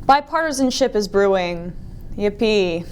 Bipartisanship is brewing. Yippee.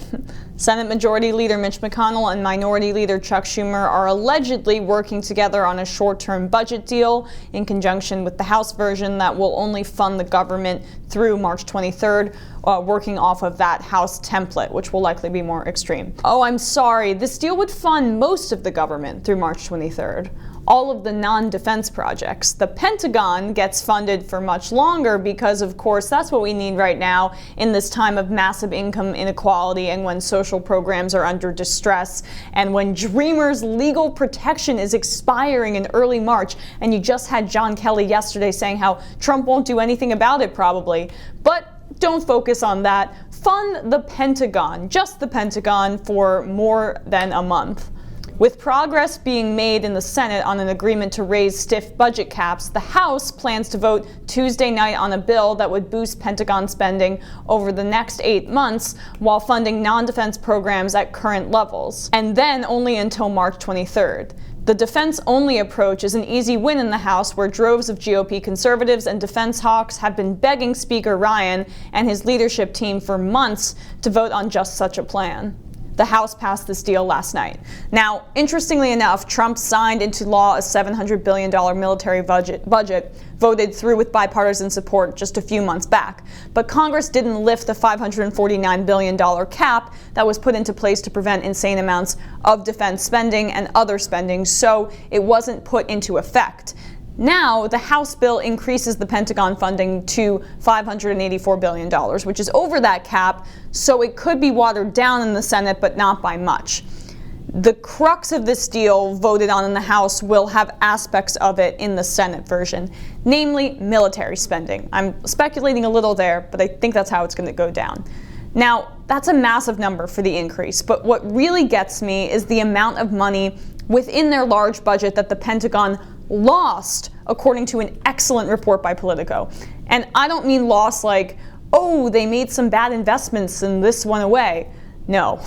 Senate Majority Leader Mitch McConnell and Minority Leader Chuck Schumer are allegedly working together on a short-term budget deal in conjunction with the House version that will only fund the government through March 23rd, working off of that House template, which will likely be more extreme. Oh, I'm sorry, this deal would fund most of the government through March 23rd. All of the non-defense projects. The Pentagon gets funded for much longer because, of course, that's what we need right now in this time of massive income inequality and when social programs are under distress and when Dreamers' legal protection is expiring in early March. And you just had John Kelly yesterday saying how Trump won't do anything about it probably. But don't focus on that. Fund the Pentagon, just the Pentagon, for more than a month. With progress being made in the Senate on an agreement to raise stiff budget caps, the House plans to vote Tuesday night on a bill that would boost Pentagon spending over the next 8 months while funding non-defense programs at current levels, and then only until March 23rd. The defense-only approach is an easy win in the House, where droves of GOP conservatives and defense hawks have been begging Speaker Ryan and his leadership team for months to vote on just such a plan. The House passed this deal last night. Now, interestingly enough, Trump signed into law a $700 billion military budget voted through with bipartisan support just a few months back. But Congress didn't lift the $549 billion cap that was put into place to prevent insane amounts of defense spending and other spending, so it wasn't put into effect. Now, the House bill increases the Pentagon funding to $584 billion, which is over that cap, so it could be watered down in the Senate, but not by much. The crux of this deal voted on in the House will have aspects of it in the Senate version, namely military spending. I'm speculating a little there, but I think that's how it's going to go down. Now, that's a massive number for the increase, but what really gets me is the amount of money within their large budget that the Pentagon lost, according to an excellent report by Politico. And I don't mean lost like, oh, they made some bad investments and this went away. No,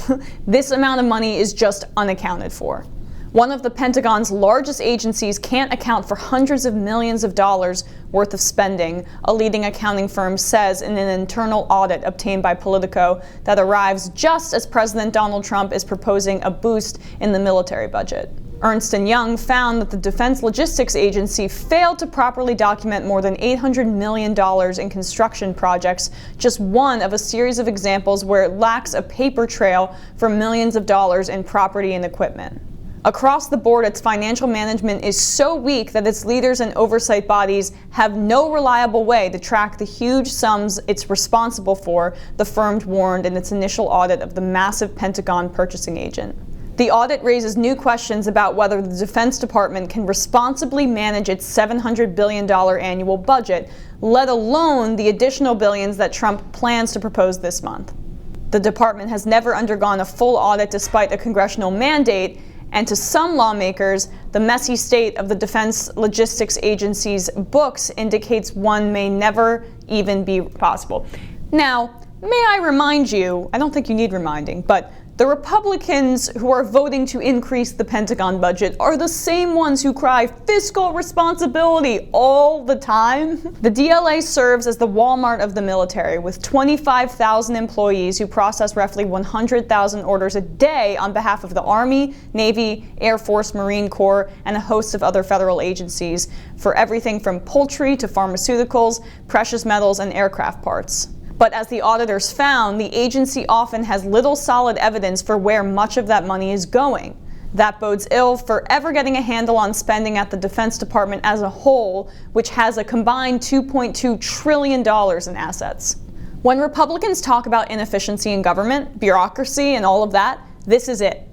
this amount of money is just unaccounted for. One of the Pentagon's largest agencies can't account for hundreds of millions of dollars worth of spending, a leading accounting firm says in an internal audit obtained by Politico that arrives just as President Donald Trump is proposing a boost in the military budget. Ernst & Young found that the Defense Logistics Agency failed to properly document more than $800 million in construction projects, just one of a series of examples where it lacks a paper trail for millions of dollars in property and equipment. Across the board, its financial management is so weak that its leaders and oversight bodies have no reliable way to track the huge sums it's responsible for, the firm warned in its initial audit of the massive Pentagon purchasing agent. The audit raises new questions about whether the Defense Department can responsibly manage its $700 billion annual budget, let alone the additional billions that Trump plans to propose this month. The department has never undergone a full audit despite a congressional mandate, and to some lawmakers, the messy state of the Defense Logistics Agency's books indicates one may never even be possible. Now, may I remind you, I don't think you need reminding, but the Republicans who are voting to increase the Pentagon budget are the same ones who cry fiscal responsibility all the time. The DLA serves as the Walmart of the military, with 25,000 employees who process roughly 100,000 orders a day on behalf of the Army, Navy, Air Force, Marine Corps, and a host of other federal agencies for everything from poultry to pharmaceuticals, precious metals, and aircraft parts. But as the auditors found, the agency often has little solid evidence for where much of that money is going. That bodes ill for ever getting a handle on spending at the Defense Department as a whole, which has a combined $2.2 trillion in assets. When Republicans talk about inefficiency in government, bureaucracy, and all of that, this is it.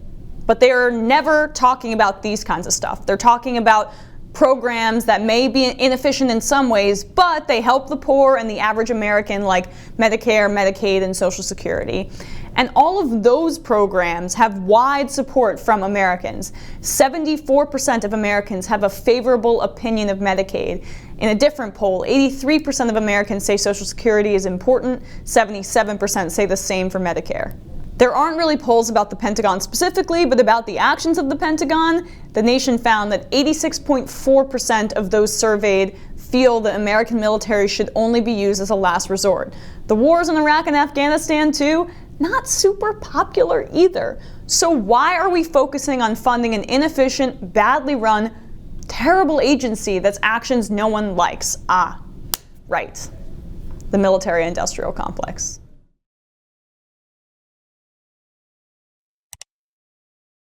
But they are never talking about these kinds of stuff. They're talking about programs that may be inefficient in some ways, but they help the poor and the average American, like Medicare, Medicaid, and Social Security. And all of those programs have wide support from Americans. 74% of Americans have a favorable opinion of Medicaid. In a different poll, 83% of Americans say Social Security is important, 77% say the same for Medicare. There aren't really polls about the Pentagon specifically, but about the actions of the Pentagon. The Nation found that 86.4% of those surveyed feel the American military should only be used as a last resort. The wars in Iraq and Afghanistan too, not super popular either. So why are we focusing on funding an inefficient, badly run, terrible agency that's actions no one likes? Right. The military-industrial complex.